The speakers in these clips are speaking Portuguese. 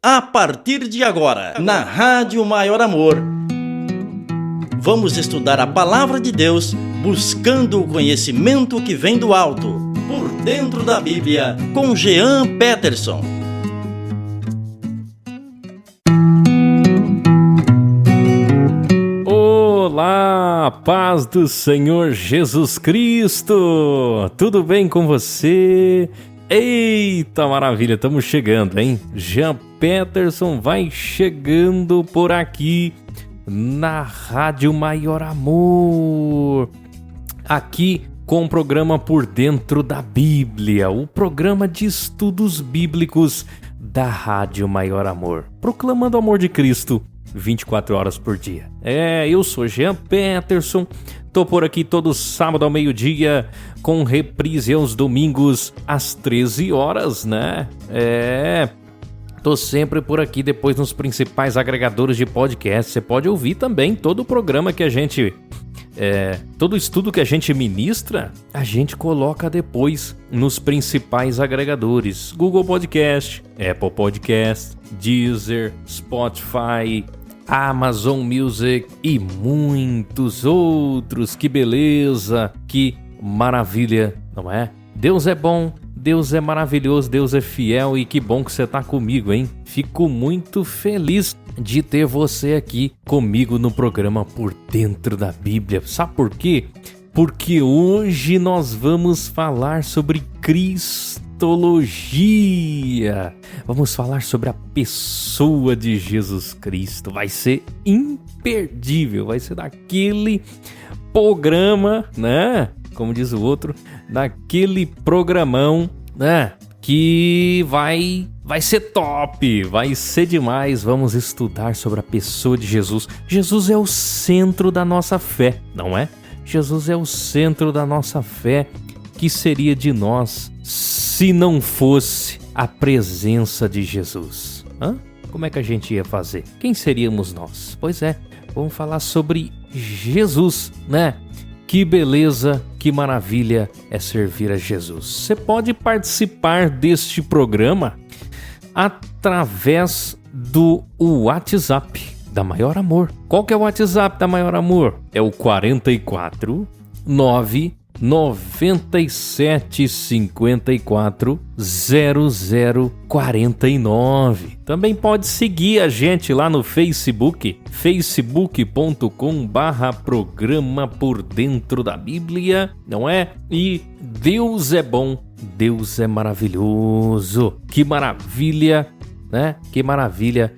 A partir de agora, na Rádio Maior Amor, vamos estudar a Palavra de Deus, buscando o conhecimento que vem do alto, por dentro da Bíblia, com Jean Peterson. Olá, paz do Senhor Jesus Cristo! Tudo bem com você? Eita maravilha, estamos chegando, hein? Jean Peterson vai chegando por aqui na Rádio Maior Amor. Aqui com o programa Por Dentro da Bíblia, o programa de estudos bíblicos da Rádio Maior Amor, proclamando o amor de Cristo 24 horas por dia. Eu sou Jean Peterson, tô por aqui todo sábado ao meio-dia, com reprise aos domingos às 13 horas, né? Tô sempre por aqui depois nos principais agregadores de podcast. Você pode ouvir também todo o programa que a gente... todo estudo que a gente ministra, a gente coloca depois nos principais agregadores. Google Podcast, Apple Podcast, Deezer, Spotify, Amazon Music e muitos outros. Que beleza, que maravilha, não é? Deus é bom, Deus é maravilhoso, Deus é fiel e que bom que você tá comigo, hein? Fico muito feliz de ter você aqui comigo no programa Por Dentro da Bíblia. Sabe por quê? Porque hoje nós vamos falar sobre Cristologia. Vamos falar sobre a pessoa de Jesus Cristo. Vai ser imperdível, vai ser daquele programa, né? Como diz o outro, daquele programão, né? Que vai ser top, vai ser demais. Vamos estudar sobre a pessoa de Jesus. Jesus é o centro da nossa fé, não é? Jesus é o centro da nossa fé. Que seria de nós se não fosse a presença de Jesus? Como é que a gente ia fazer? Quem seríamos nós? Pois é, vamos falar sobre Jesus, né? Que beleza, que maravilha é servir a Jesus. Você pode participar deste programa através do WhatsApp da Maior Amor. Qual que é o WhatsApp da Maior Amor? É o 44 997 54 0049. Também pode seguir a gente lá no Facebook, facebook.com/programa Por Dentro da Bíblia, não é? E Deus é bom, Deus é maravilhoso. Que maravilha, né? Que maravilha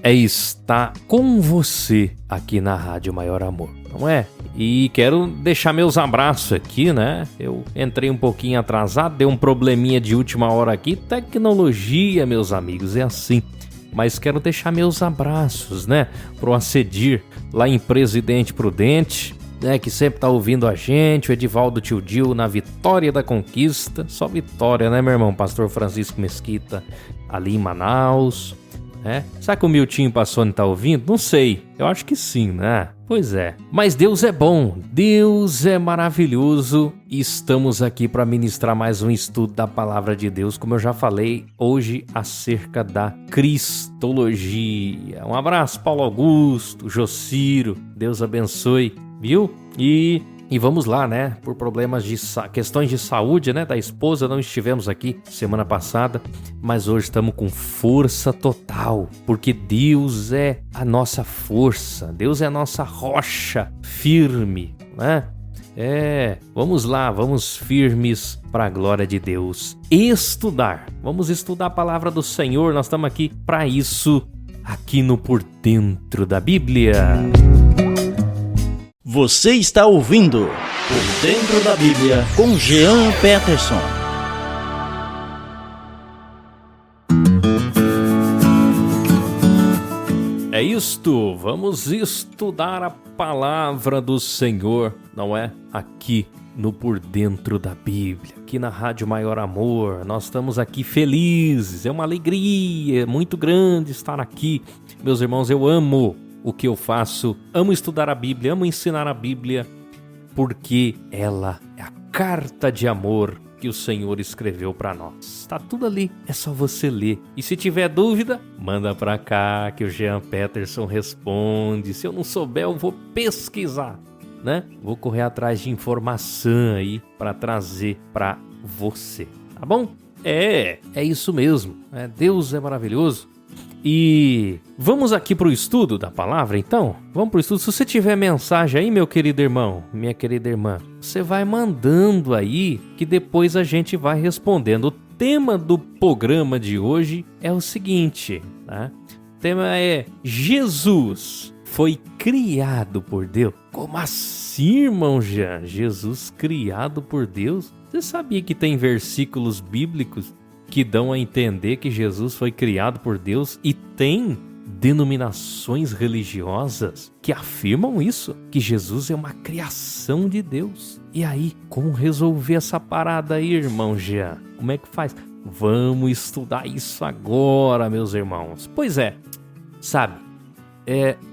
é estar com você aqui na Rádio Maior Amor, não é? E quero deixar meus abraços aqui, né? Eu entrei um pouquinho atrasado, deu um probleminha de última hora aqui. Tecnologia, meus amigos, é assim. Mas quero deixar meus abraços, né? Pro Acedir, lá em Presidente Prudente, né? Que sempre tá ouvindo a gente. O Edivaldo Tio Dil na Vitória da Conquista. Só vitória, né, meu irmão? Pastor Francisco Mesquita, ali em Manaus. Será que o Miltinho Passoni tá ouvindo? Não sei, eu acho que sim, né? Pois é, mas Deus é bom, Deus é maravilhoso e estamos aqui para ministrar mais um estudo da Palavra de Deus, como eu já falei hoje acerca da Cristologia. Um abraço, Paulo Augusto, Jociro, Deus abençoe, viu? E vamos lá, né? Por problemas de questões de saúde, né? Da esposa, não estivemos aqui semana passada, mas hoje estamos com força total, porque Deus é a nossa força, Deus é a nossa rocha firme, né? Vamos lá, vamos firmes para a glória de Deus. Vamos estudar a palavra do Senhor, nós estamos aqui para isso, aqui no Por Dentro da Bíblia. Você está ouvindo Por Dentro da Bíblia com Jean Peterson. É isto, vamos estudar a palavra do Senhor, não é? Aqui no Por Dentro da Bíblia, aqui na Rádio Maior Amor. Nós estamos aqui felizes, é uma alegria muito grande estar aqui. Meus irmãos, eu amo o que eu faço, amo estudar a Bíblia, amo ensinar a Bíblia, porque ela é a carta de amor que o Senhor escreveu para nós. Tá tudo ali, é só você ler. E se tiver dúvida, manda para cá que o Jean Peterson responde. Se eu não souber, eu vou pesquisar, né? Vou correr atrás de informação aí para trazer para você, tá bom? É isso mesmo. Deus é maravilhoso. E vamos aqui para o estudo da palavra, então? Vamos para o estudo. Se você tiver mensagem aí, meu querido irmão, minha querida irmã, você vai mandando aí que depois a gente vai respondendo. O tema do programa de hoje é o seguinte, né? O tema é: Jesus foi criado por Deus. Como assim, irmão Jean? Jesus criado por Deus? Você sabia que tem versículos bíblicos que dão a entender que Jesus foi criado por Deus, e tem denominações religiosas que afirmam isso, que Jesus é uma criação de Deus? E aí, como resolver essa parada aí, irmão Jean? Como é que faz? Vamos estudar isso agora, meus irmãos. Pois é, sabe,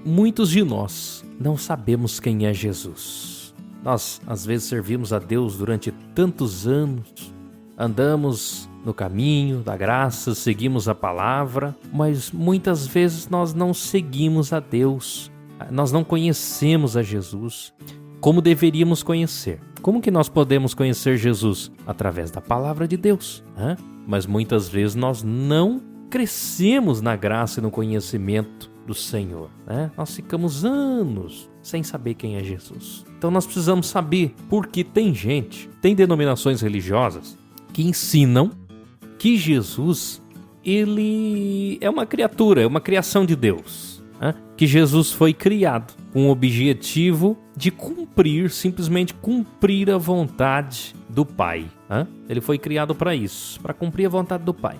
muitos de nós não sabemos quem é Jesus. Nós, às vezes, servimos a Deus durante tantos anos, andamos no caminho da graça, seguimos a palavra, mas muitas vezes nós não seguimos a Deus, nós não conhecemos a Jesus como deveríamos conhecer. Como que nós podemos conhecer Jesus? Através da palavra de Deus, né? Mas muitas vezes nós não crescemos na graça e no conhecimento do Senhor, né? Nós ficamos anos sem saber quem é Jesus. Então nós precisamos saber, porque tem denominações religiosas que ensinam que Jesus, ele é uma criatura, é uma criação de Deus, né? Que Jesus foi criado com o objetivo de simplesmente cumprir a vontade do Pai, né? Ele foi criado para isso, para cumprir a vontade do Pai.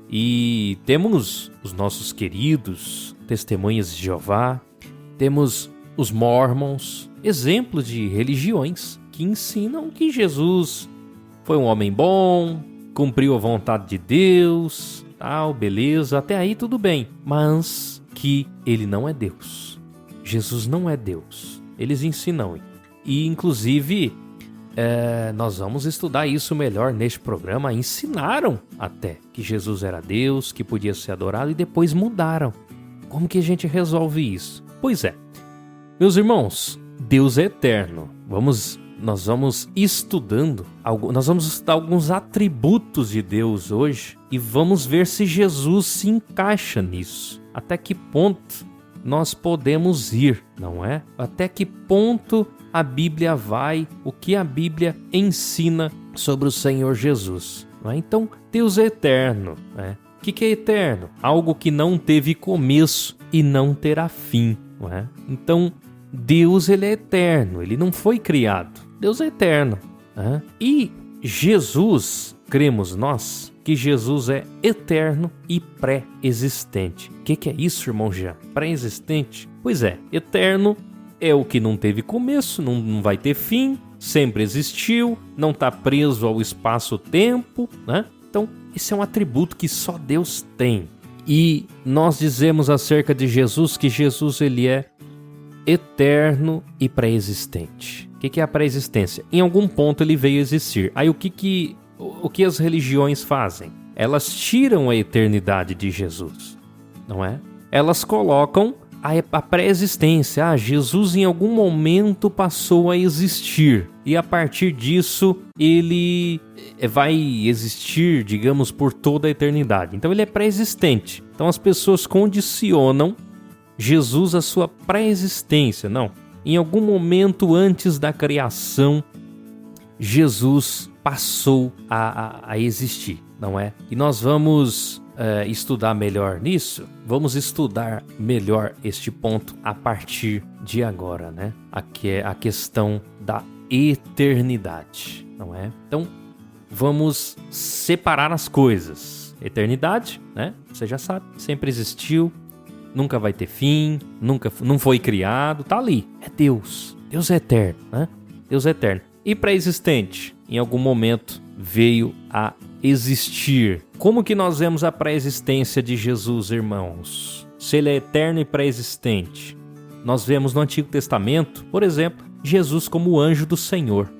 E temos os nossos queridos Testemunhas de Jeová, temos os Mormons, exemplos de religiões que ensinam que Jesus foi um homem bom, cumpriu a vontade de Deus, tal, beleza, até aí tudo bem, mas que ele não é Deus. Jesus não é Deus. Eles ensinam. E, inclusive, nós vamos estudar isso melhor neste programa. Ensinaram até que Jesus era Deus, que podia ser adorado, e depois mudaram. Como que a gente resolve isso? Pois é, meus irmãos, Deus é eterno. Nós vamos estudar alguns atributos de Deus hoje e vamos ver se Jesus se encaixa nisso. Até que ponto nós podemos ir, não é? Até que ponto a Bíblia vai, o que a Bíblia ensina sobre o Senhor Jesus, não é? Então, Deus é eterno, né? O que é eterno? Algo que não teve começo e não terá fim, não é? Então, Deus, ele é eterno, ele não foi criado. Deus é eterno, né? E Jesus, cremos nós, que Jesus é eterno e pré-existente. O que é isso, irmão Jean? Pré-existente? Pois é, eterno é o que não teve começo, não vai ter fim, sempre existiu, não está preso ao espaço-tempo, né? Então, esse é um atributo que só Deus tem. E nós dizemos acerca de Jesus que Jesus, ele é eterno e pré-existente. O que é a pré-existência? Em algum ponto ele veio existir. Aí o que as religiões fazem? Elas tiram a eternidade de Jesus, não é? Elas colocam a pré-existência. Jesus em algum momento passou a existir. E a partir disso ele vai existir, digamos, por toda a eternidade. Então ele é pré-existente. Então as pessoas condicionam Jesus à sua pré-existência. Não. Em algum momento antes da criação, Jesus passou a existir, não é? E nós vamos estudar melhor nisso. Vamos estudar melhor este ponto a partir de agora, né? Aqui é a questão da eternidade, não é? Então, vamos separar as coisas. Eternidade, né? Você já sabe, sempre existiu. Nunca vai ter fim, não foi criado, tá ali. É Deus. Deus é eterno, né? Deus é eterno. E pré-existente, em algum momento veio a existir. Como que nós vemos a pré-existência de Jesus, irmãos? Se ele é eterno e pré-existente. Nós vemos no Antigo Testamento, por exemplo, Jesus como o anjo do Senhor.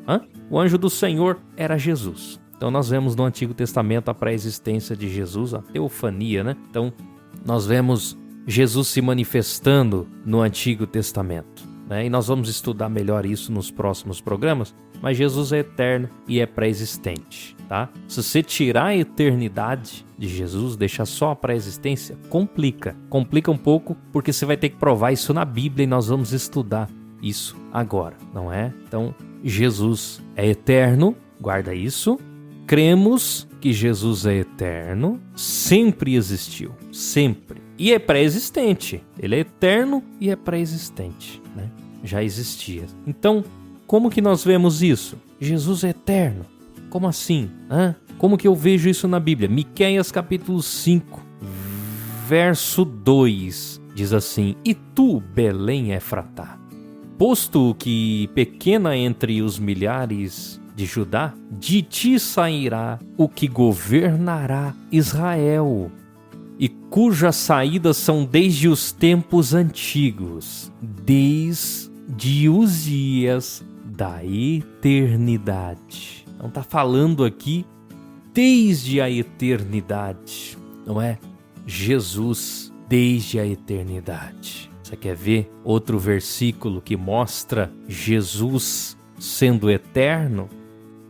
O anjo do Senhor era Jesus. Então nós vemos no Antigo Testamento a pré-existência de Jesus, a teofania, né? Então nós vemos Jesus se manifestando no Antigo Testamento, né? E nós vamos estudar melhor isso nos próximos programas, mas Jesus é eterno e é pré-existente, tá? Se você tirar a eternidade de Jesus, deixar só a pré-existência, complica um pouco, porque você vai ter que provar isso na Bíblia e nós vamos estudar isso agora, não é? Então, Jesus é eterno, guarda isso. Cremos que Jesus é eterno, sempre existiu, sempre. E é pré-existente. Ele é eterno e é pré-existente, né? Já existia. Então, como que nós vemos isso? Jesus é eterno. Como assim? Como que eu vejo isso na Bíblia? Miqueias capítulo 5, verso 2, diz assim: E tu, Belém Efratá, posto que pequena entre os milhares de Judá, de ti sairá o que governará Israel, e cujas saídas são desde os tempos antigos, desde os dias da eternidade. Então está falando aqui desde a eternidade, não é? Jesus desde a eternidade. Você quer ver outro versículo que mostra Jesus sendo eterno?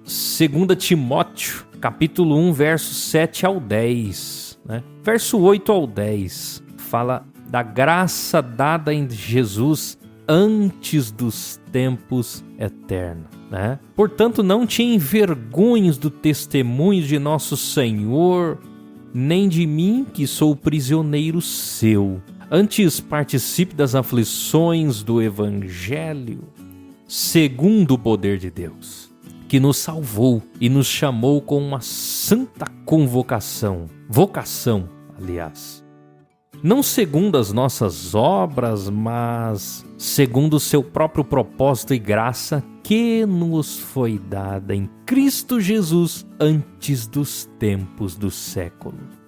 2 Timóteo, capítulo 1, versos 7 ao 10, né? Verso 8 ao 10, fala da graça dada em Jesus antes dos tempos eternos, né? Portanto, não te envergonhes do testemunho de nosso Senhor, nem de mim, que sou prisioneiro seu. Antes participe das aflições do Evangelho, segundo o poder de Deus, que nos salvou e nos chamou com uma santa vocação, não segundo as nossas obras, mas segundo o seu próprio propósito e graça que nos foi dada em Cristo Jesus antes dos tempos dos séculos.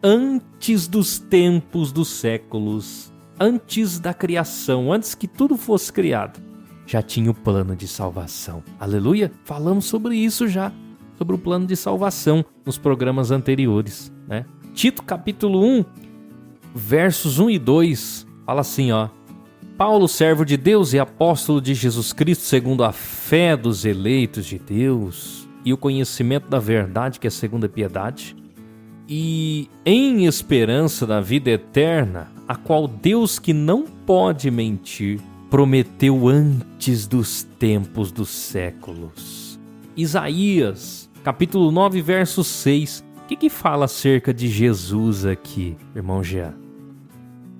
Antes dos tempos dos séculos, antes da criação, antes que tudo fosse criado, já tinha o plano de salvação. Aleluia! Falamos sobre isso já, sobre o plano de salvação nos programas anteriores, né? Tito capítulo 1, versos 1 e 2, fala assim, Paulo, servo de Deus e apóstolo de Jesus Cristo, segundo a fé dos eleitos de Deus e o conhecimento da verdade, que é segundo a piedade, e em esperança da vida eterna, a qual Deus, que não pode mentir, prometeu antes dos tempos dos séculos. Isaías, capítulo 9, verso 6. O que fala acerca de Jesus aqui, irmão Jean?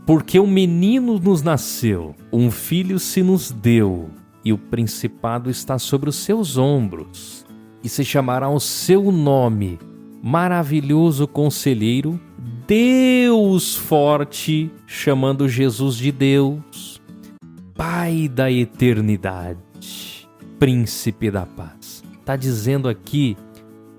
Porque um menino nos nasceu, um filho se nos deu, e o principado está sobre os seus ombros, e se chamará o seu nome, Maravilhoso Conselheiro, Deus Forte, chamando Jesus de Deus, Pai da Eternidade, Príncipe da Paz. Está dizendo aqui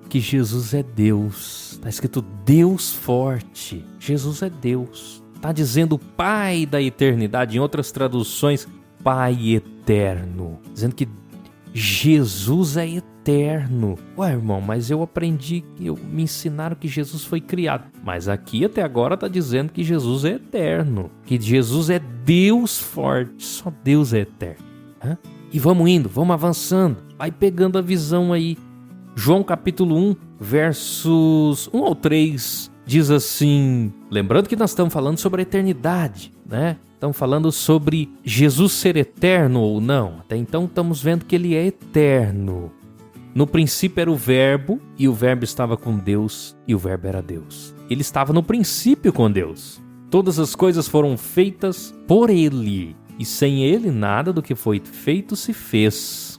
que Jesus é Deus. Está escrito Deus Forte. Jesus é Deus. Está dizendo Pai da Eternidade. Em outras traduções, Pai Eterno. Dizendo que Jesus é eterno. Ué, irmão, mas eu aprendi, me ensinaram que Jesus foi criado. Mas aqui até agora está dizendo que Jesus é eterno. Que Jesus é Deus forte. Só Deus é eterno. E vamos indo, vamos avançando. Vai pegando a visão aí. João capítulo 1, versos 1 ao 3, diz assim, lembrando que nós estamos falando sobre a eternidade, né? Estamos falando sobre Jesus ser eterno ou não. Até então estamos vendo que ele é eterno. No princípio era o Verbo, e o Verbo estava com Deus, e o Verbo era Deus. Ele estava no princípio com Deus. Todas as coisas foram feitas por ele, e sem ele nada do que foi feito se fez.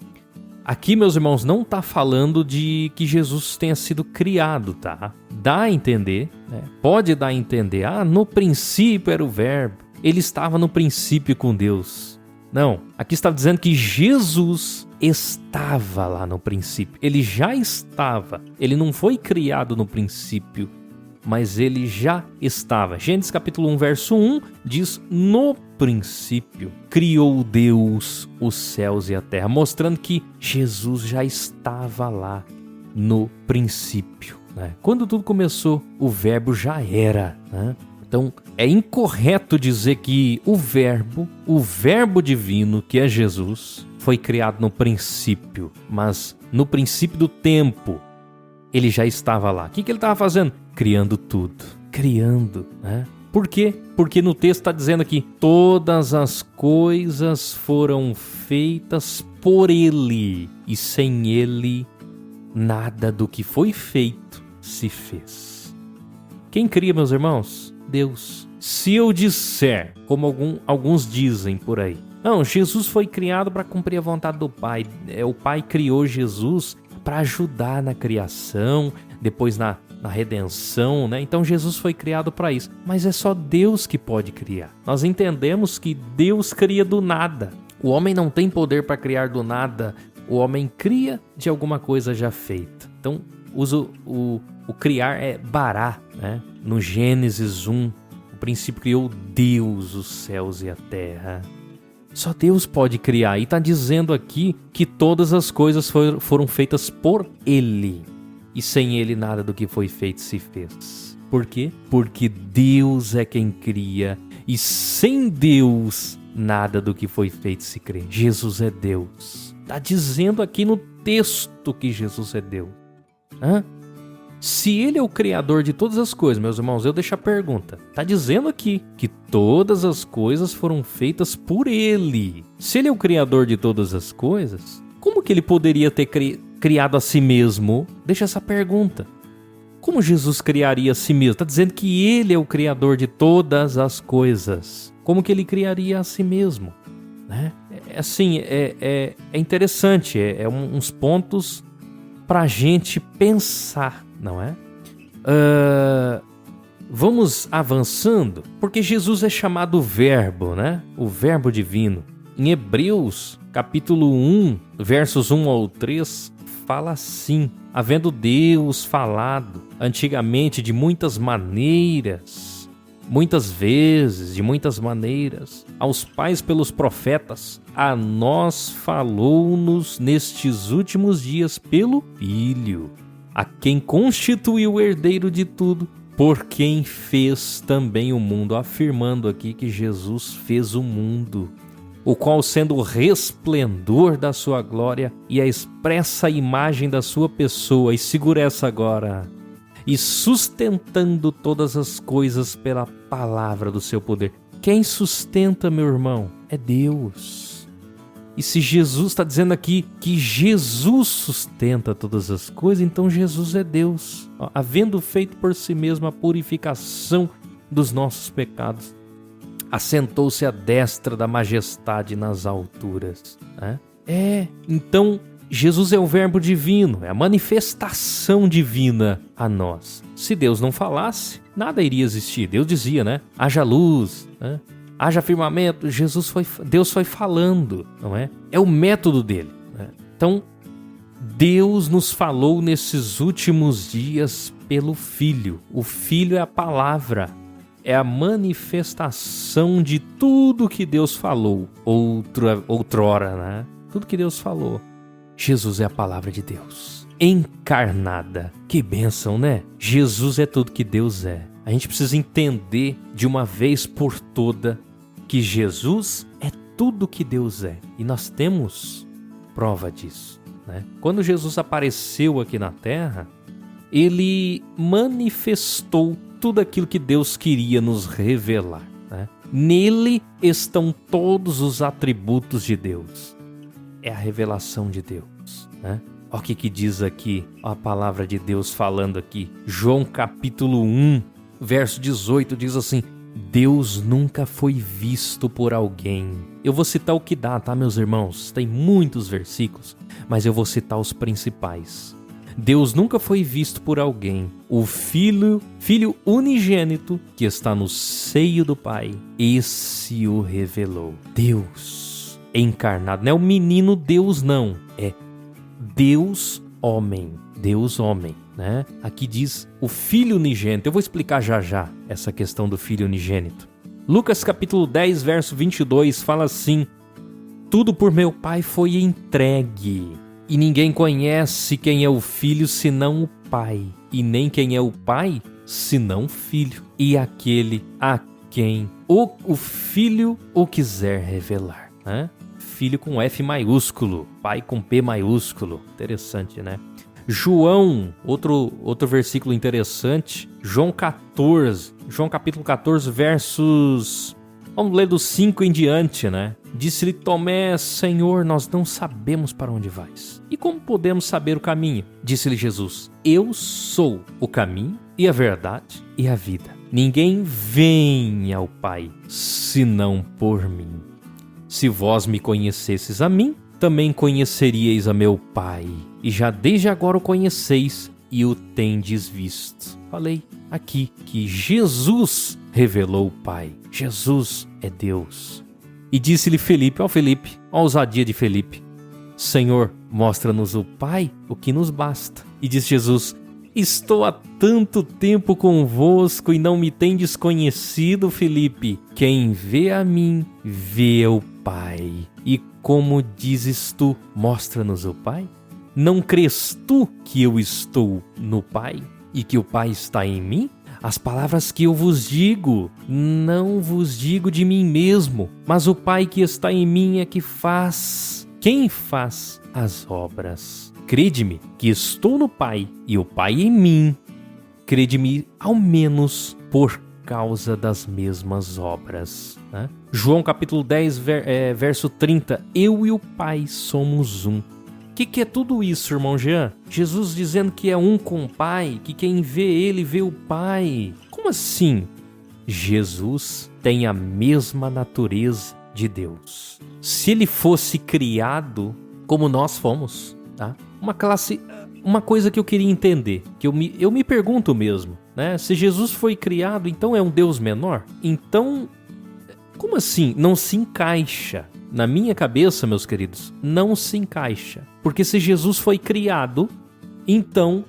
Aqui, meus irmãos, não está falando de que Jesus tenha sido criado, tá? Dá a entender, né? Pode dar a entender. No princípio era o Verbo. Ele estava no princípio com Deus. Não, aqui está dizendo que Jesus estava lá no princípio. Ele já estava. Ele não foi criado no princípio, mas ele já estava. Gênesis capítulo 1, verso 1 diz: no princípio criou Deus os céus e a terra, mostrando que Jesus já estava lá no princípio, né? Quando tudo começou, o verbo já era, né? Então, é incorreto dizer que o verbo divino, que é Jesus, foi criado no princípio, mas no princípio do tempo, ele já estava lá. O que ele estava fazendo? Criando tudo. Criando, né? Por quê? Porque no texto está dizendo aqui, todas as coisas foram feitas por ele, e sem ele, nada do que foi feito se fez. Quem cria, meus irmãos? Deus. Se eu disser, como alguns dizem por aí, não, Jesus foi criado para cumprir a vontade do Pai. O Pai criou Jesus para ajudar na criação, depois na redenção, né? Então Jesus foi criado para isso. Mas é só Deus que pode criar. Nós entendemos que Deus cria do nada. O homem não tem poder para criar do nada. O homem cria de alguma coisa já feita. Então, o criar é bará, né? No Gênesis 1, o princípio criou Deus os céus e a terra. Só Deus pode criar. E está dizendo aqui que todas as coisas foram feitas por Ele. E sem Ele nada do que foi feito se fez. Por quê? Porque Deus é quem cria. E sem Deus nada do que foi feito se crê. Jesus é Deus. Está dizendo aqui no texto que Jesus é Deus. Se Ele é o Criador de todas as coisas, meus irmãos, eu deixo a pergunta. Está dizendo aqui que todas as coisas foram feitas por Ele. Se Ele é o Criador de todas as coisas, como que Ele poderia ter criado a si mesmo? Deixa essa pergunta. Como Jesus criaria a si mesmo? Está dizendo que Ele é o Criador de todas as coisas. Como que Ele criaria a si mesmo? Né? É interessante, uns pontos para a gente pensar, não é? Vamos avançando, porque Jesus é chamado Verbo, né? O Verbo divino. Em Hebreus, capítulo 1, versos 1 ao 3, fala assim: havendo Deus falado antigamente de muitas maneiras, muitas vezes, de muitas maneiras, aos pais pelos profetas, a nós falou-nos nestes últimos dias pelo Filho, a quem constituiu o herdeiro de tudo, por quem fez também o mundo, afirmando aqui que Jesus fez o mundo, o qual, sendo o resplendor da sua glória e a expressa imagem da sua pessoa, e segura essa agora, e sustentando todas as coisas pela palavra do seu poder. Quem sustenta, meu irmão, é Deus. E se Jesus está dizendo aqui que Jesus sustenta todas as coisas, então Jesus é Deus, havendo feito por si mesmo a purificação dos nossos pecados, assentou-se à destra da majestade nas alturas. Então Jesus é o Verbo divino, é a manifestação divina a nós. Se Deus não falasse, nada iria existir. Deus dizia, né? Haja luz, né? Haja firmamento. Deus foi falando, não é? É o método dele, né? Então, Deus nos falou nesses últimos dias pelo Filho. O Filho é a palavra, é a manifestação de tudo que Deus falou outrora, né? Tudo que Deus falou. Jesus é a palavra de Deus, encarnada. Que bênção, né? Jesus é tudo que Deus é. A gente precisa entender de uma vez por toda que Jesus é tudo que Deus é. E nós temos prova disso, né? Quando Jesus apareceu aqui na Terra, Ele manifestou tudo aquilo que Deus queria nos revelar, né? Nele estão todos os atributos de Deus. É a revelação de Deus, né? Olha o que diz aqui, a palavra de Deus falando aqui. João capítulo 1, verso 18 diz assim: Deus nunca foi visto por alguém. Eu vou citar o que dá, tá, meus irmãos? Tem muitos versículos, mas eu vou citar os principais. Deus nunca foi visto por alguém. O Filho unigênito que está no seio do Pai, esse o revelou. Deus encarnado, não é o menino Deus, não. É Deus homem. Deus homem, né? Aqui diz o Filho unigênito. Eu vou explicar já essa questão do Filho unigênito. Lucas capítulo 10, verso 22 fala assim: tudo por meu Pai foi entregue. E ninguém conhece quem é o Filho senão o Pai, e nem quem é o Pai senão o Filho, e aquele a quem o Filho o quiser revelar, né? Filho com F maiúsculo, Pai com P maiúsculo. Interessante, né? João, outro versículo interessante, João capítulo 14, versos... Vamos ler dos 5 em diante, né? Disse-lhe Tomé, Senhor, nós não sabemos para onde vais. E como podemos saber o caminho? Disse-lhe Jesus, eu sou o caminho e a verdade e a vida. Ninguém vem ao Pai, senão por mim. Se vós me conhecesses a mim, também conheceríeis a meu Pai. E já desde agora o conheceis e o tendes visto. Falei aqui que Jesus revelou o Pai. Jesus é Deus. E disse-lhe Felipe, a ousadia de Felipe, Senhor, mostra-nos o Pai, o que nos basta. E disse Jesus, estou há tanto tempo convosco e não me tendes conhecido, Felipe. Quem vê a mim, vê o Pai. E como dizes tu, mostra-nos o Pai? Não crês tu que eu estou no Pai e que o Pai está em mim? As palavras que eu vos digo, não vos digo de mim mesmo, mas o Pai que está em mim é que faz. Quem faz as obras? Crede-me que estou no Pai e o Pai em mim. Crede-me ao menos por causa das mesmas obras, né? João capítulo 10, verso 30. Eu e o Pai somos um. O que é tudo isso, irmão Jean? Jesus dizendo que é um com o Pai, que quem vê ele vê o Pai. Como assim? Jesus tem a mesma natureza de Deus. Se ele fosse criado como nós fomos, tá? Uma coisa que eu queria entender, que eu me pergunto mesmo, né? Se Jesus foi criado, então é um Deus menor? Então, como assim? Não se encaixa. Na minha cabeça, meus queridos, não se encaixa. Porque se Jesus foi criado, então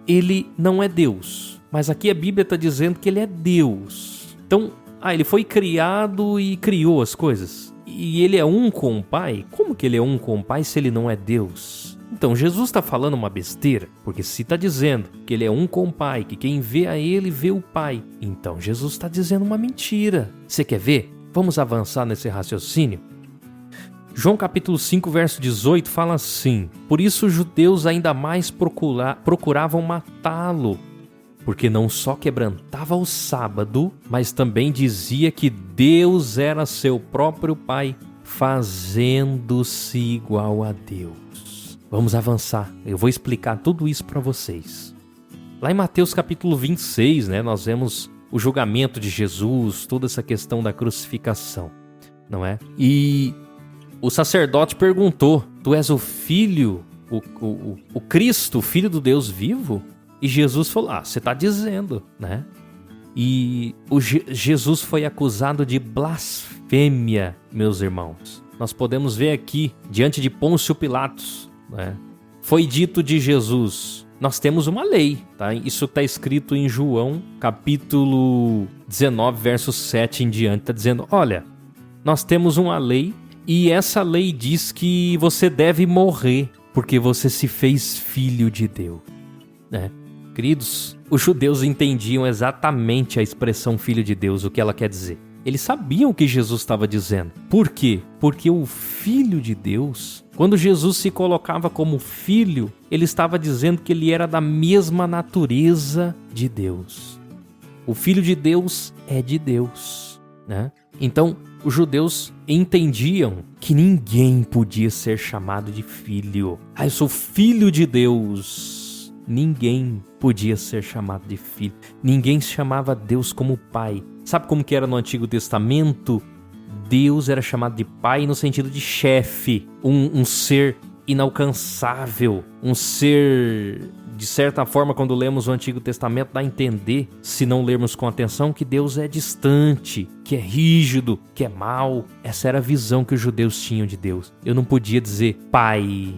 ele não é Deus. Mas aqui a Bíblia está dizendo que ele é Deus. Então, ele foi criado e criou as coisas. E ele é um com o Pai? Como que ele é um com o Pai se ele não é Deus? Então, Jesus está falando uma besteira, porque se está dizendo que ele é um com o Pai, que quem vê a ele vê o Pai, então Jesus está dizendo uma mentira. Você quer ver? Vamos avançar nesse raciocínio? João capítulo 5, verso 18 fala assim: por isso os judeus ainda mais procuravam matá-lo, porque não só quebrantava o sábado, mas também dizia que Deus era seu próprio Pai, fazendo-se igual a Deus. Vamos avançar, eu vou explicar tudo isso para vocês. Lá em Mateus capítulo 26, né, nós vemos o julgamento de Jesus, toda essa questão da crucificação, não é? E o sacerdote perguntou, tu és o Filho, o Cristo, o Filho do Deus vivo? E Jesus falou, você está dizendo, né? E Jesus foi acusado de blasfêmia, meus irmãos. Nós podemos ver aqui, diante de Pôncio Pilatos, né? Foi dito de Jesus, nós temos uma lei, tá? Isso está escrito em João, capítulo 19, verso 7 em diante, está dizendo, olha, nós temos uma lei, e essa lei diz que você deve morrer porque você se fez filho de Deus, né? Queridos, os judeus entendiam exatamente a expressão filho de Deus, o que ela quer dizer. Eles sabiam o que Jesus estava dizendo. Por quê? Porque o filho de Deus, quando Jesus se colocava como filho, ele estava dizendo que ele era da mesma natureza de Deus. O filho de Deus é de Deus, né? Então, os judeus entendiam que ninguém podia ser chamado de filho. Eu sou filho de Deus. Ninguém podia ser chamado de filho. Ninguém chamava Deus como pai. Sabe como que era no Antigo Testamento? Deus era chamado de pai no sentido de chefe, um ser inalcançável, um ser, de certa forma, quando lemos o Antigo Testamento, dá a entender, se não lermos com atenção, que Deus é distante, que é rígido, que é mau. Essa era a visão que os judeus tinham de Deus. Eu não podia dizer pai,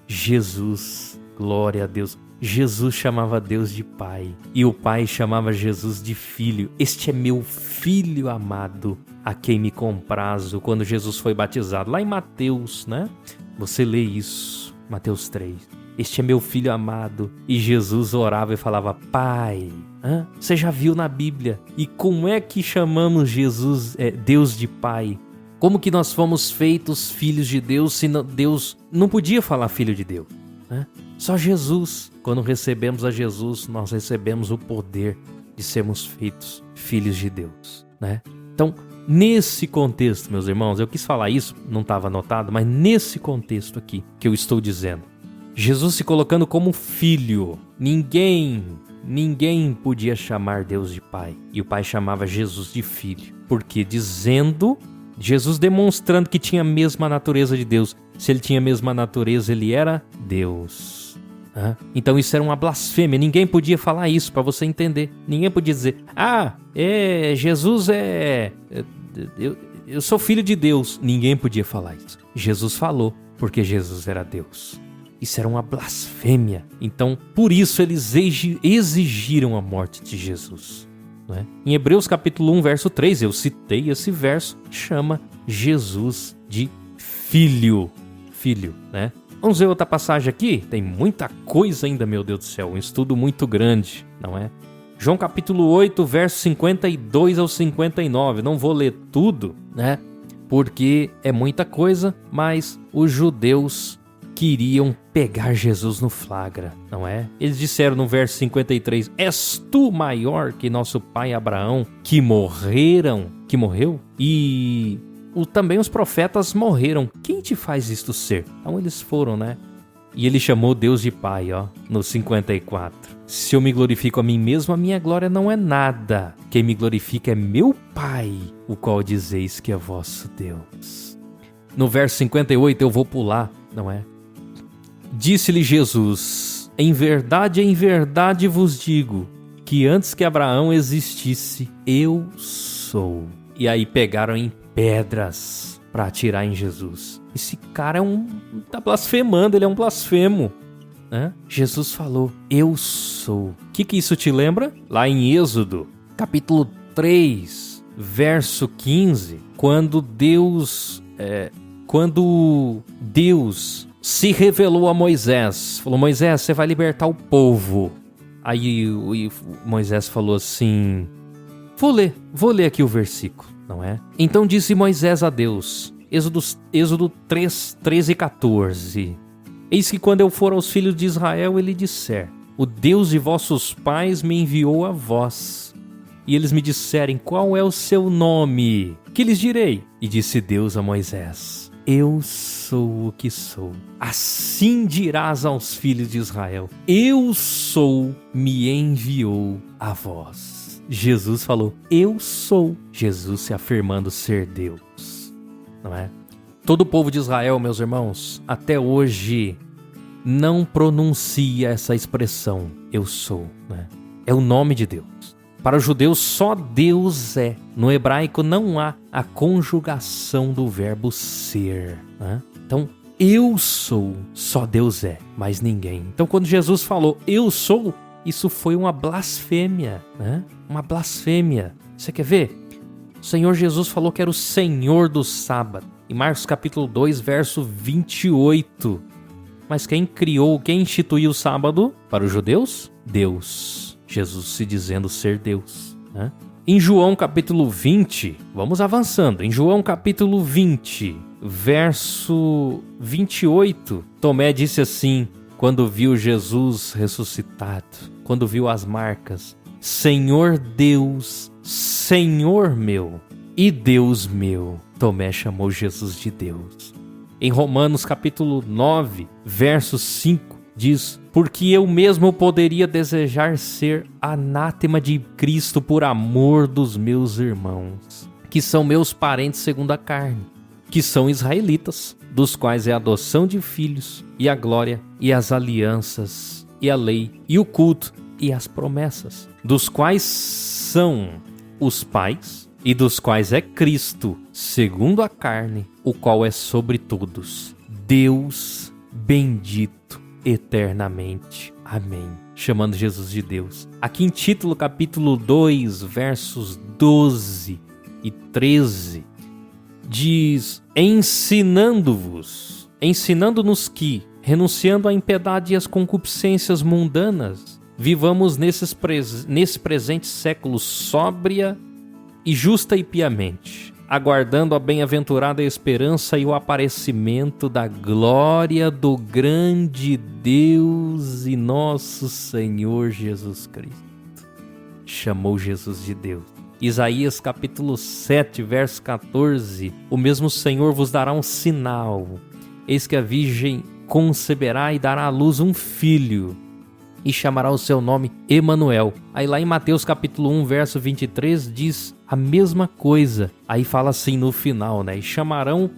Jesus, glória a Deus. Jesus chamava Deus de pai e o pai chamava Jesus de filho. Este é meu filho amado, a quem me comprazo. Quando Jesus foi batizado, lá em Mateus, né? Você lê isso. Mateus 3. Este é meu filho amado. E Jesus orava e falava, Pai. Você já viu na Bíblia? E como é que chamamos Jesus, Deus de Pai? Como que nós fomos feitos filhos de Deus se Deus não podia falar filho de Deus? Só Jesus. Quando recebemos a Jesus, nós recebemos o poder de sermos feitos filhos de Deus, né? Então, nesse contexto, meus irmãos, eu quis falar isso, não estava anotado, mas nesse contexto aqui que eu estou dizendo, Jesus se colocando como filho, ninguém podia chamar Deus de Pai, e o Pai chamava Jesus de filho, porque Jesus demonstrando que tinha a mesma natureza de Deus. Se ele tinha a mesma natureza, ele era Deus. Então isso era uma blasfêmia. Ninguém podia falar isso, para você entender. Ninguém podia dizer, Jesus eu sou filho de Deus. Ninguém podia falar isso. Jesus falou, porque Jesus era Deus. Isso era uma blasfêmia. Então, por isso eles exigiram a morte de Jesus. Não é? Em Hebreus capítulo 1, verso 3, eu citei esse verso, chama Jesus de filho. Filho, né? Vamos ver outra passagem aqui? Tem muita coisa ainda, meu Deus do céu. Um estudo muito grande, não é? João capítulo 8, verso 52 ao 59. Não vou ler tudo, né? Porque é muita coisa, mas os judeus queriam pegar Jesus no flagra, não é? Eles disseram no verso 53, és tu maior que nosso pai Abraão, que morreu? E também os profetas morreram. Quem te faz isto ser? Então eles foram, né? E ele chamou Deus de Pai, no 54. Se eu me glorifico a mim mesmo, a minha glória não é nada. Quem me glorifica é meu Pai, o qual dizeis que é vosso Deus. No verso 58 eu vou pular, não é? Disse-lhe Jesus, em verdade vos digo, que antes que Abraão existisse, eu sou. E aí pegaram em pedras para atirar em Jesus. Esse cara tá blasfemando, ele é um blasfemo. Jesus falou, eu sou. O que isso te lembra? Lá em Êxodo, capítulo 3, verso 15, quando Deus se revelou a Moisés, falou, Moisés, você vai libertar o povo. Aí Moisés falou assim, vou ler aqui o versículo, não é? Então disse Moisés a Deus, Êxodo 3, 13 e 14, eis que quando eu for aos filhos de Israel, ele disser, o Deus de vossos pais me enviou a vós. E eles me disserem, qual é o seu nome? Que lhes direi? E disse Deus a Moisés, eu sou o que sou. Assim dirás aos filhos de Israel, eu sou, me enviou a vós. Jesus falou, eu sou. Jesus se afirmando ser Deus, não é? Todo o povo de Israel, meus irmãos, até hoje não pronuncia essa expressão, eu sou, né? É o nome de Deus. Para os judeus, só Deus é. No hebraico não há a conjugação do verbo ser, né? Então, eu sou, só Deus é, mais ninguém. Então, quando Jesus falou, eu sou, isso foi uma blasfêmia, né? Uma blasfêmia. Você quer ver? O Senhor Jesus falou que era o Senhor do sábado. Em Marcos capítulo 2, verso 28. Mas quem instituiu o sábado para os judeus? Deus. Jesus se dizendo ser Deus, né? Em João capítulo 20, vamos avançando. Em João capítulo 20, verso 28, Tomé disse assim, quando viu Jesus ressuscitado, quando viu as marcas, Senhor Deus, Senhor meu e Deus meu. Tomé chamou Jesus de Deus. Em Romanos capítulo 9, verso 5, diz, porque eu mesmo poderia desejar ser anátema de Cristo por amor dos meus irmãos, que são meus parentes segundo a carne, que são israelitas, dos quais é a adoção de filhos, e a glória, e as alianças, e a lei, e o culto, e as promessas, dos quais são os pais, e dos quais é Cristo, segundo a carne, o qual é sobre todos, Deus bendito eternamente. Amém. Chamando Jesus de Deus. Aqui em Título, capítulo 2, versos 12 e 13, diz, ensinando-nos que renunciando à impiedade e às concupiscências mundanas, vivamos nesse presente século sóbria e justa e piamente, aguardando a bem-aventurada esperança e o aparecimento da glória do grande Deus e nosso Senhor Jesus Cristo. Chamou Jesus de Deus. Isaías capítulo 7, verso 14. O mesmo Senhor vos dará um sinal. Eis que a virgem conceberá e dará à luz um filho, e chamará o seu nome Emanuel. Aí lá em Mateus capítulo 1, verso 23, diz a mesma coisa. Aí fala assim no final, né? E chamarão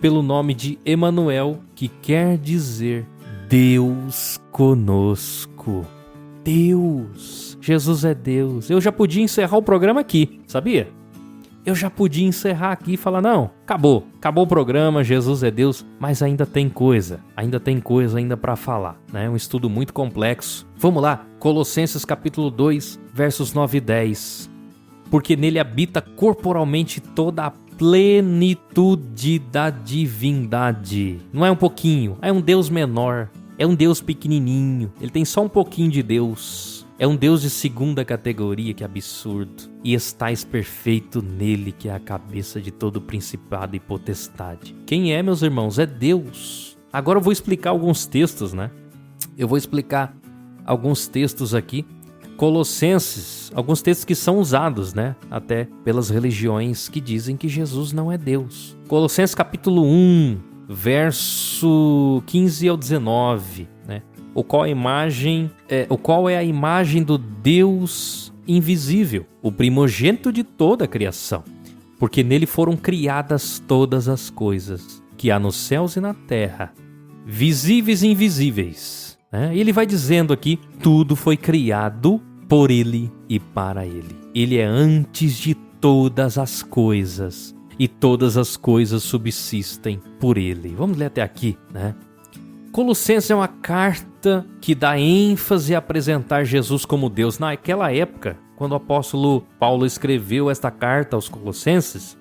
pelo nome de Emanuel, que quer dizer Deus conosco. Deus. Jesus é Deus. Eu já podia encerrar o programa aqui, sabia? Eu já podia encerrar aqui e falar, não, acabou o programa, Jesus é Deus, mas ainda tem coisa ainda para falar, né? É um estudo muito complexo. Vamos lá, Colossenses capítulo 2, versos 9 e 10. Porque nele habita corporalmente toda a plenitude da divindade. Não é um pouquinho, é um Deus menor, é um Deus pequenininho, ele tem só um pouquinho de Deus. É um Deus de segunda categoria, que absurdo. E estais perfeito nele, que é a cabeça de todo principado e potestade. Quem é, meus irmãos? É Deus. Agora eu vou explicar alguns textos, né? Eu vou explicar alguns textos aqui. Colossenses, alguns textos que são usados, né? Até pelas religiões que dizem que Jesus não é Deus. Colossenses capítulo 1, verso 15 ao 19, né? O qual é a imagem do Deus invisível, o primogênito de toda a criação, porque nele foram criadas todas as coisas, que há nos céus e na terra, visíveis e invisíveis. E ele vai dizendo aqui, tudo foi criado por ele e para ele. Ele é antes de todas as coisas, e todas as coisas subsistem por ele. Vamos ler até aqui, né? Colossenses é uma carta que dá ênfase a apresentar Jesus como Deus. Naquela época, quando o apóstolo Paulo escreveu esta carta aos Colossenses,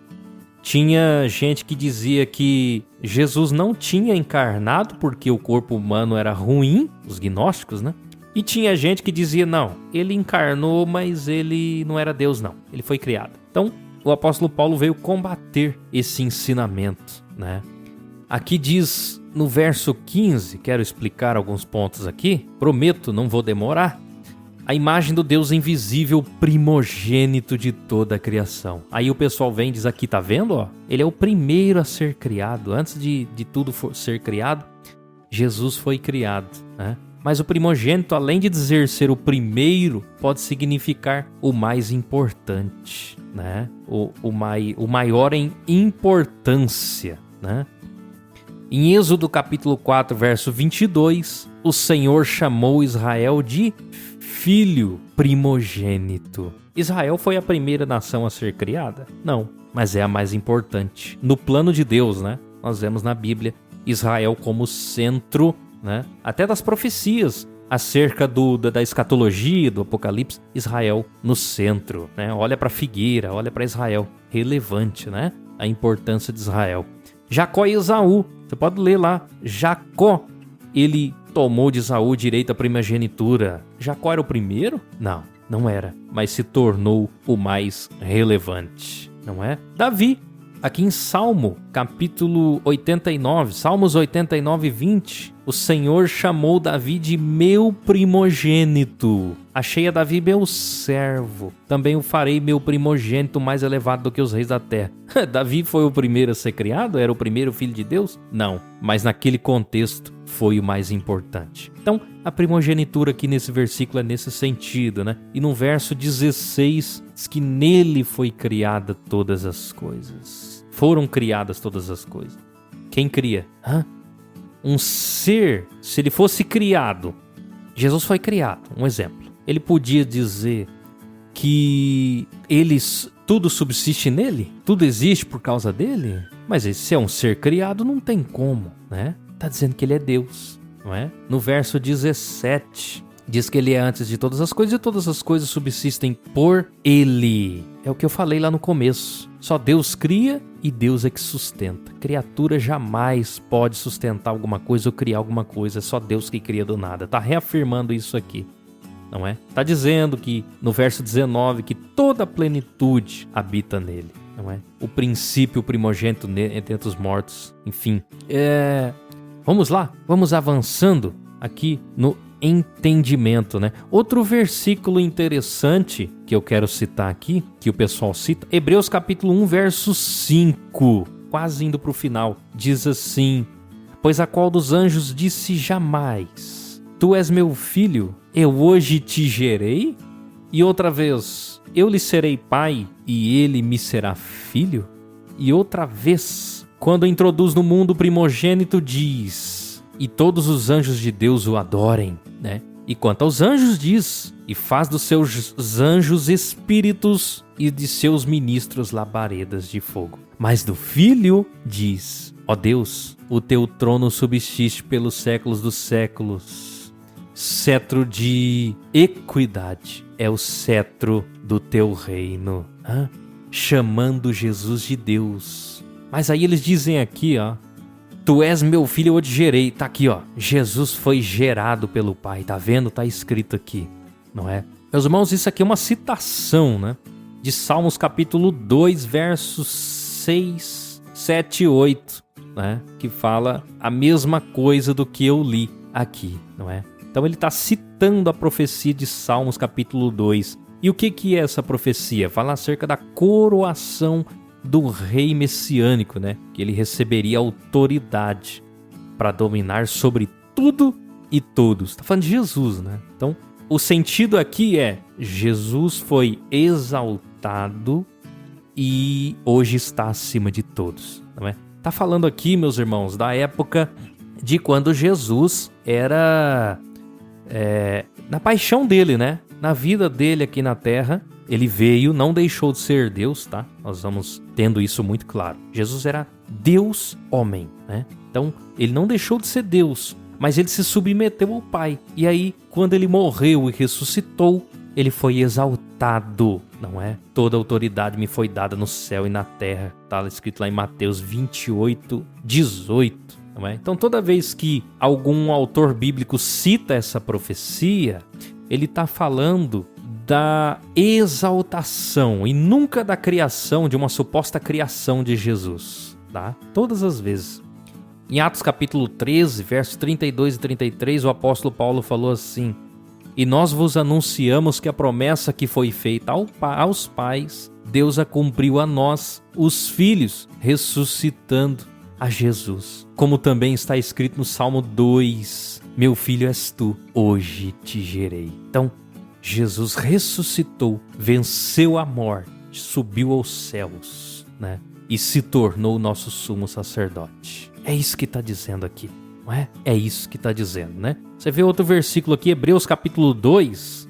tinha gente que dizia que Jesus não tinha encarnado porque o corpo humano era ruim, os gnósticos, né? E tinha gente que dizia, não, ele encarnou, mas ele não era Deus, não. Ele foi criado. Então, o apóstolo Paulo veio combater esse ensinamento, né? Aqui diz no verso 15, quero explicar alguns pontos aqui, prometo, não vou demorar. A imagem do Deus invisível, primogênito de toda a criação. Aí o pessoal vem e diz aqui, tá vendo? Ó? Ele é o primeiro a ser criado. Antes de tudo ser criado, Jesus foi criado, né? Mas o primogênito, além de dizer ser o primeiro, pode significar o mais importante, né? O maior em importância, né? Em Êxodo capítulo 4, verso 22, o Senhor chamou Israel de filho primogênito. Israel foi a primeira nação a ser criada? Não, mas é a mais importante. No plano de Deus, né? Nós vemos na Bíblia Israel como centro, né? Até das profecias acerca da escatologia, do Apocalipse, Israel no centro, né? Olha para a figueira, olha para Israel. Relevante, né? A importância de Israel. Jacó e Esaú, você pode ler lá, Jacó, ele tomou de Esaú direito à primogenitura. Jacó era o primeiro? Não, não era, mas se tornou o mais relevante, não é? Davi, aqui em Salmo, capítulo 89, Salmos 89 e 20, o Senhor chamou Davi de meu primogênito. Achei a Davi meu servo. Também o farei meu primogênito mais elevado do que os reis da terra. Davi foi o primeiro a ser criado? Era o primeiro filho de Deus? Não, mas naquele contexto foi o mais importante. Então, a primogenitura aqui nesse versículo é nesse sentido, né? E no verso 16, diz que nele foi criada todas as coisas. Foram criadas todas as coisas. Quem cria? Um ser, se ele fosse criado, Jesus foi criado, um exemplo. Ele podia dizer que tudo subsiste nele? Tudo existe por causa dele? Mas se é um ser criado, não tem como, né? Tá dizendo que ele é Deus, não é? No verso 17, Diz que ele é antes de todas as coisas e todas as coisas subsistem por ele. É o que eu falei lá no começo. Só Deus cria e Deus é que sustenta. Criatura jamais pode sustentar alguma coisa ou criar alguma coisa. É só Deus que cria do nada. Tá reafirmando isso aqui, não é? Tá dizendo que no verso 19 que toda a plenitude habita nele, não é? O princípio primogênito entre os mortos. Enfim, vamos lá, vamos avançando aqui no entendimento, né? Outro versículo interessante que eu quero citar aqui, que o pessoal cita, Hebreus capítulo 1, verso 5, quase indo para o final, diz assim: pois a qual dos anjos disse jamais, tu és meu filho, eu hoje te gerei? E outra vez, eu lhe serei pai e ele me será filho? E outra vez, quando introduz no mundo o primogênito, diz: e todos os anjos de Deus o adorem, né? E quanto aos anjos diz: e faz dos seus anjos espíritos e de seus ministros labaredas de fogo. Mas do Filho diz: ó Deus, o teu trono subsiste pelos séculos dos séculos. Cetro de equidade é o cetro do teu reino. Chamando Jesus de Deus. Mas aí eles dizem aqui, ó: tu és meu filho, eu te gerei. Tá aqui, ó. Jesus foi gerado pelo Pai. Tá vendo? Tá escrito aqui, não é? Meus irmãos, isso aqui é uma citação, né? De Salmos capítulo 2, versos 6, 7 e 8, né? Que fala a mesma coisa do que eu li aqui, não é? Então ele está citando a profecia de Salmos capítulo 2. E o que é essa profecia? Fala acerca da coroação do rei messiânico, né? Que ele receberia autoridade para dominar sobre tudo e todos. Está falando de Jesus, né? Então, o sentido aqui é: Jesus foi exaltado e hoje está acima de todos, não é? Tá falando aqui, meus irmãos, da época de quando Jesus era na paixão dele, né? Na vida dele aqui na terra. Ele veio, não deixou de ser Deus, tá? Nós vamos tendo isso muito claro. Jesus era Deus homem, né? Então, ele não deixou de ser Deus, mas ele se submeteu ao Pai. E aí, quando ele morreu e ressuscitou, ele foi exaltado, não é? Toda autoridade me foi dada no céu e na terra. Tá escrito lá em Mateus 28, 18, não é? Então, toda vez que algum autor bíblico cita essa profecia, ele está falando da exaltação e nunca da criação, de uma suposta criação de Jesus, tá? Todas as vezes. Em Atos capítulo 13, versos 32 e 33, o apóstolo Paulo falou assim: e nós vos anunciamos que a promessa que foi feita aos pais, Deus a cumpriu a nós, os filhos, ressuscitando a Jesus. Como também está escrito no Salmo 2, meu filho és tu, hoje te gerei. Então, Jesus ressuscitou, venceu a morte, subiu aos céus, né? E se tornou o nosso sumo sacerdote. É isso que está dizendo aqui, não é? É isso que está dizendo, né? Você vê outro versículo aqui, Hebreus capítulo 2,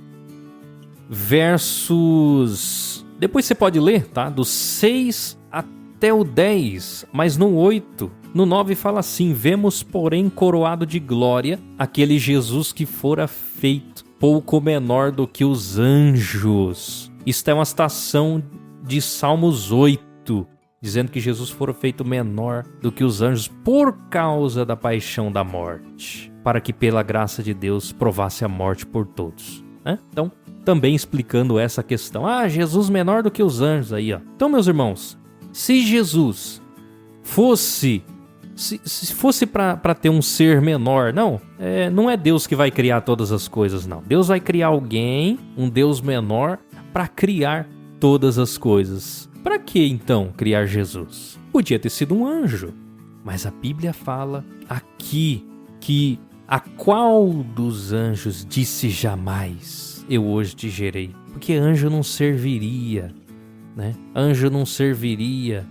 versos... Depois você pode ler, tá? Do 6 até o 10, mas no 8, no 9 fala assim: vemos, porém, coroado de glória aquele Jesus que fora feito pouco menor do que os anjos. Isto é uma citação de Salmos 8, dizendo que Jesus fora feito menor do que os anjos por causa da paixão da morte, para que pela graça de Deus provasse a morte por todos, né? Então, também explicando essa questão. Jesus menor do que os anjos aí, ó. Então, meus irmãos, se Jesus fosse... Se fosse para ter um ser menor, não é Deus que vai criar todas as coisas, não. Deus vai criar alguém, um Deus menor, para criar todas as coisas. Para que então criar Jesus? Podia ter sido um anjo, mas a Bíblia fala aqui que a qual dos anjos disse jamais, eu hoje te gerei? Porque anjo não serviria, né? Anjo não serviria.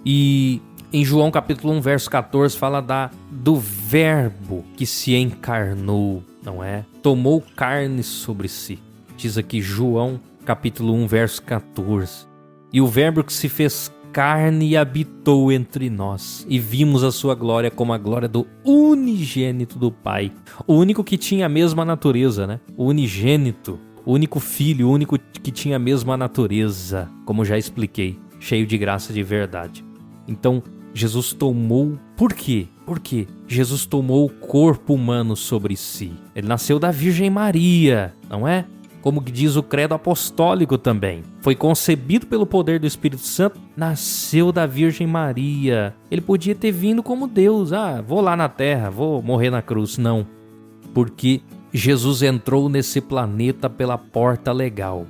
E em João capítulo 1, verso 14, fala do verbo que se encarnou, não é? Tomou carne sobre si. Diz aqui João capítulo 1, verso 14. E o verbo que se fez carne e habitou entre nós, e vimos a sua glória como a glória do unigênito do Pai. O único que tinha a mesma natureza, né? O unigênito, o único filho, o único que tinha a mesma natureza, como já expliquei, cheio de graça e de verdade. Então, Jesus tomou... Por quê? Porque Jesus tomou o corpo humano sobre si. Ele nasceu da Virgem Maria, não é? Como diz o credo apostólico também. Foi concebido pelo poder do Espírito Santo, nasceu da Virgem Maria. Ele podia ter vindo como Deus. Vou lá na terra, vou morrer na cruz. Não. Porque Jesus entrou nesse planeta pela porta legal.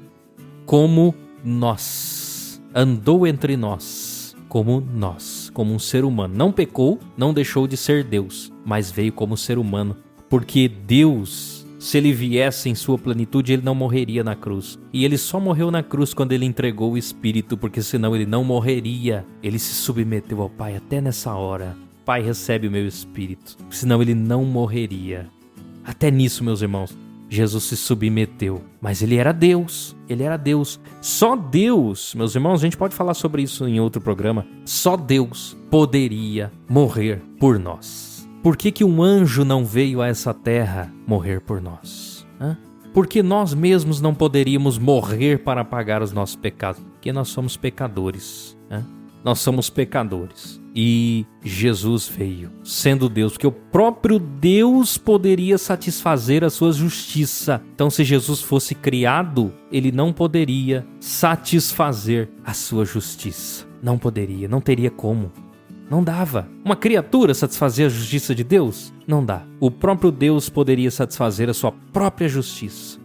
Como nós. Andou entre nós. Como nós. Como um ser humano. Não pecou, não deixou de ser Deus. Mas veio como ser humano. Porque Deus... Se ele viesse em sua plenitude, ele não morreria na cruz. E ele só morreu na cruz quando ele entregou o Espírito, porque senão ele não morreria. Ele se submeteu ao Pai até nessa hora. Pai, recebe o meu Espírito. Senão ele não morreria. Até nisso, meus irmãos, Jesus se submeteu. Mas ele era Deus. Ele era Deus. Só Deus, meus irmãos, a gente pode falar sobre isso em outro programa. Só Deus poderia morrer por nós. Por que um anjo não veio a essa terra morrer por nós? Por que nós mesmos não poderíamos morrer para pagar os nossos pecados? Porque nós somos pecadores. Nós somos pecadores. E Jesus veio, sendo Deus, porque o próprio Deus poderia satisfazer a sua justiça. Então, se Jesus fosse criado, ele não poderia satisfazer a sua justiça. Não poderia, não teria como. Não dava. Uma criatura satisfazer a justiça de Deus? Não dá. O próprio Deus poderia satisfazer a sua própria justiça.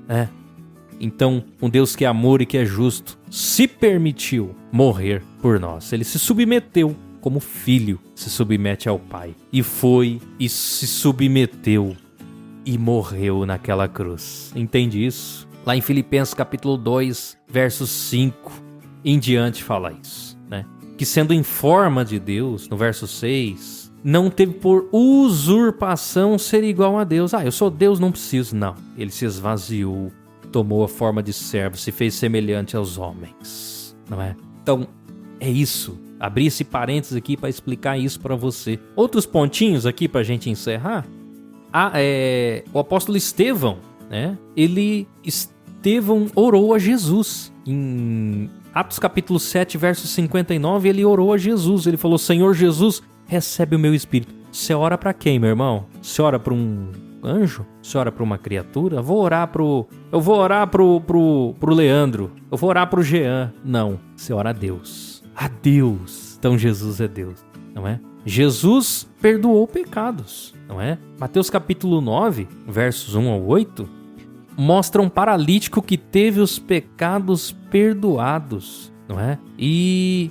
Então, um Deus que é amor e que é justo se permitiu morrer por nós. Ele se submeteu como filho se submete ao Pai. E foi e se submeteu e morreu naquela cruz. Entende isso? Lá em Filipenses capítulo 2, versos 5 em diante fala isso, né? Que sendo em forma de Deus, no verso 6, não teve por usurpação ser igual a Deus. Eu sou Deus, não preciso. Não, ele se esvaziou, tomou a forma de servo, se fez semelhante aos homens, não é? Então, é isso. Abri esse parênteses aqui para explicar isso para você. Outros pontinhos aqui para a gente encerrar. O apóstolo Estevão, né? Estevão orou a Jesus em Atos capítulo 7, verso 59, ele orou a Jesus. Ele falou: Senhor Jesus, recebe o meu espírito. Você ora para quem, meu irmão? Você ora para um anjo? Você ora para uma criatura? Eu vou orar pro Leandro. Eu vou orar pro Jean. Não, você ora a Deus. A Deus. Então Jesus é Deus, não é? Jesus perdoou pecados, não é? Mateus capítulo 9, versos 1 ao 8, mostra um paralítico que teve os pecados perdoados, não é? E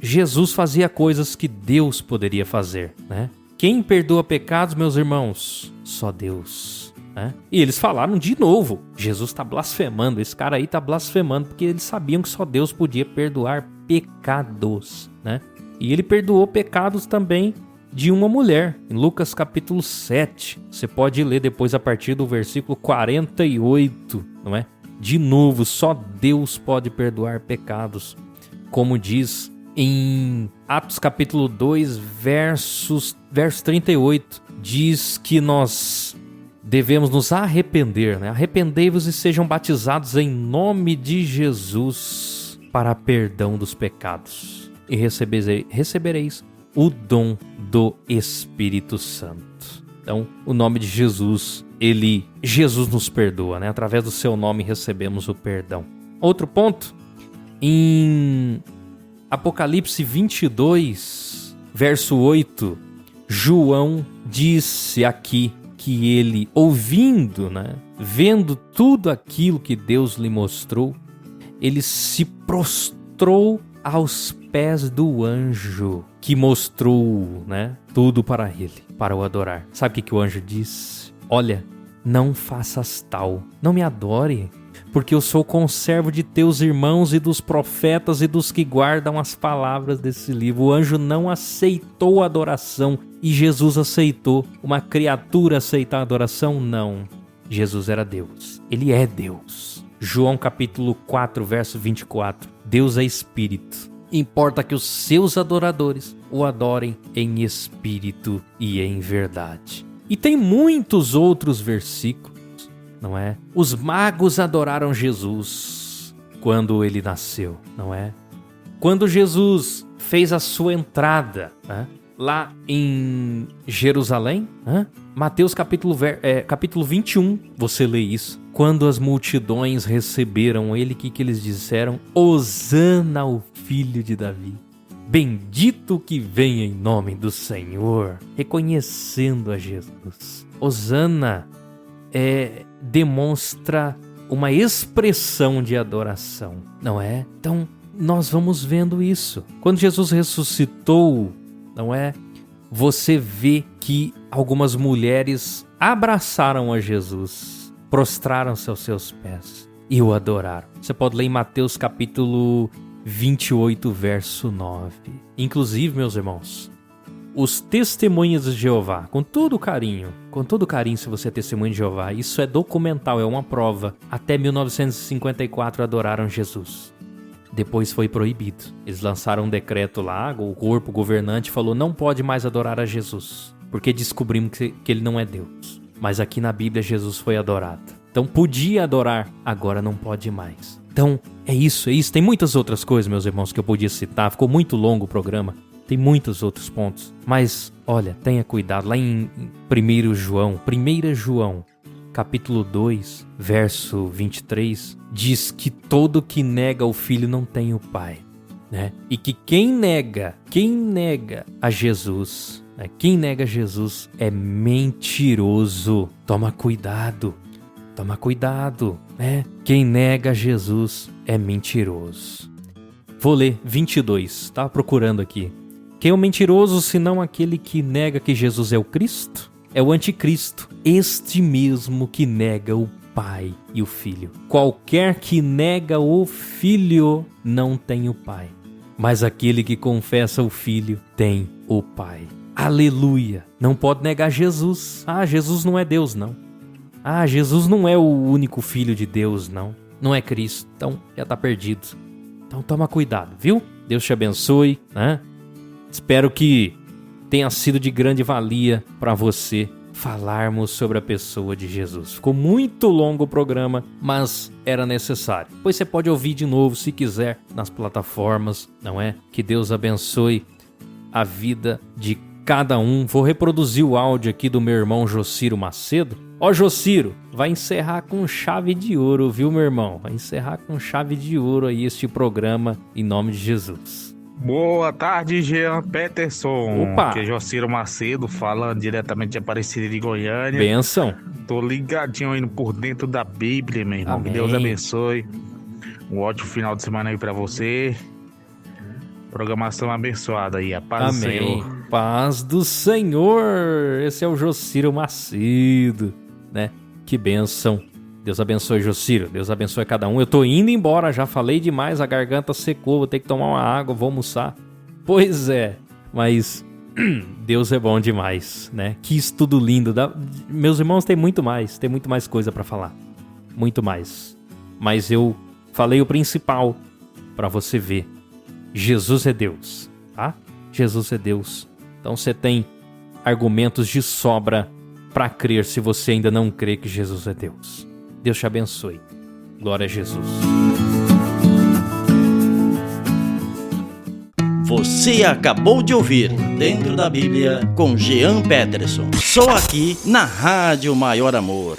Jesus fazia coisas que Deus poderia fazer, né? Quem perdoa pecados, meus irmãos? Só Deus, né? E eles falaram de novo: Jesus está blasfemando, esse cara aí está blasfemando, porque eles sabiam que só Deus podia perdoar pecados, né? E ele perdoou pecados também de uma mulher, em Lucas capítulo 7. Você pode ler depois a partir do versículo 48, não é? De novo, só Deus pode perdoar pecados. Como diz em Atos capítulo 2, verso 38, diz que nós devemos nos arrepender, né? Arrependei-vos e sejam batizados em nome de Jesus para perdão dos pecados, e recebereis o dom do Espírito Santo. Então, o nome de Jesus, Jesus nos perdoa, né? Através do seu nome recebemos o perdão. Outro ponto, em Apocalipse 22, verso 8, João disse aqui que ele, ouvindo, né? Vendo tudo aquilo que Deus lhe mostrou, ele se prostrou aos pés do anjo que mostrou, né, tudo para ele, para o adorar. Sabe o que o anjo disse? Olha, não faças tal, não me adore, porque eu sou conservo de teus irmãos e dos profetas e dos que guardam as palavras desse livro. O anjo não aceitou a adoração e Jesus aceitou. Uma criatura aceitar a adoração? Não. Jesus era Deus. Ele é Deus. João capítulo 4, verso 24. Deus é espírito. Importa que os seus adoradores o adorem em espírito e em verdade. E tem muitos outros versículos, não é? Os magos adoraram Jesus quando ele nasceu, não é? Quando Jesus fez a sua entrada, né? Lá em Jerusalém, Mateus capítulo 21, você lê isso. Quando as multidões receberam ele, o que eles disseram? Hosana ao filho de Davi. Bendito que vem em nome do Senhor, reconhecendo a Jesus. Hosana demonstra uma expressão de adoração, não é? Então, nós vamos vendo isso. Quando Jesus ressuscitou, não é? Você vê que algumas mulheres abraçaram a Jesus, prostraram-se aos seus pés e o adoraram. Você pode ler em Mateus capítulo 28, verso 9. Inclusive, meus irmãos, os testemunhas de Jeová, com todo carinho, se você é testemunha de Jeová, isso é documental, é uma prova. Até 1954 adoraram Jesus. Depois foi proibido. Eles lançaram um decreto lá, o corpo governante falou, não pode mais adorar a Jesus, porque descobrimos que ele não é Deus. Mas aqui na Bíblia Jesus foi adorado. Então podia adorar, agora não pode mais. Então é isso. Tem muitas outras coisas, meus irmãos, que eu podia citar. Ficou muito longo o programa. Tem muitos outros pontos. Mas, olha, tenha cuidado. Lá em 1 João, capítulo 2, verso 23, diz que todo que nega o Filho não tem o Pai, né? E que quem nega a Jesus, né? Quem nega Jesus é mentiroso. Toma cuidado, né? Quem nega Jesus é mentiroso. Vou ler 22, estava procurando aqui. Quem é o mentiroso senão aquele que nega que Jesus é o Cristo? É o anticristo, este mesmo que nega o Pai e o Filho. Qualquer que nega o Filho não tem o Pai, mas aquele que confessa o Filho tem o Pai. Aleluia! Não pode negar Jesus. Jesus não é Deus, não. Jesus não é o único Filho de Deus, não. Não é Cristo, então já está perdido. Então toma cuidado, viu? Deus te abençoe, né? Espero que tenha sido de grande valia para você falarmos sobre a pessoa de Jesus. Ficou muito longo o programa, mas era necessário. Depois você pode ouvir de novo, se quiser, nas plataformas, não é? Que Deus abençoe a vida de cada um. Vou reproduzir o áudio aqui do meu irmão Jociro Macedo. Jociro, vai encerrar com chave de ouro, viu, meu irmão? Vai encerrar com chave de ouro aí este programa, em nome de Jesus. Boa tarde, Jean Peterson. Opa! Aqui é Jociro Macedo, falando diretamente de Aparecida de Goiânia. Bênção. Tô ligadinho indo por dentro da Bíblia, meu irmão. Amém. Que Deus abençoe. Um ótimo final de semana aí pra você. Programação abençoada aí, a paz do Senhor. Paz do Senhor. Esse é o Jociro Macedo, né? Que bênção. Deus abençoe, Jociro. Deus abençoe cada um. Eu tô indo embora, já falei demais, a garganta secou, vou ter que tomar uma água, vou almoçar. Pois é, mas Deus é bom demais, né? Que estudo lindo. Meus irmãos, tem muito mais coisa pra falar. Muito mais. Mas eu falei o principal pra você ver. Jesus é Deus, tá? Jesus é Deus. Então você tem argumentos de sobra pra crer se você ainda não crê que Jesus é Deus. Deus te abençoe. Glória a Jesus. Você acabou de ouvir Dentro da Bíblia com Jean Peterson. Só aqui na Rádio Maior Amor.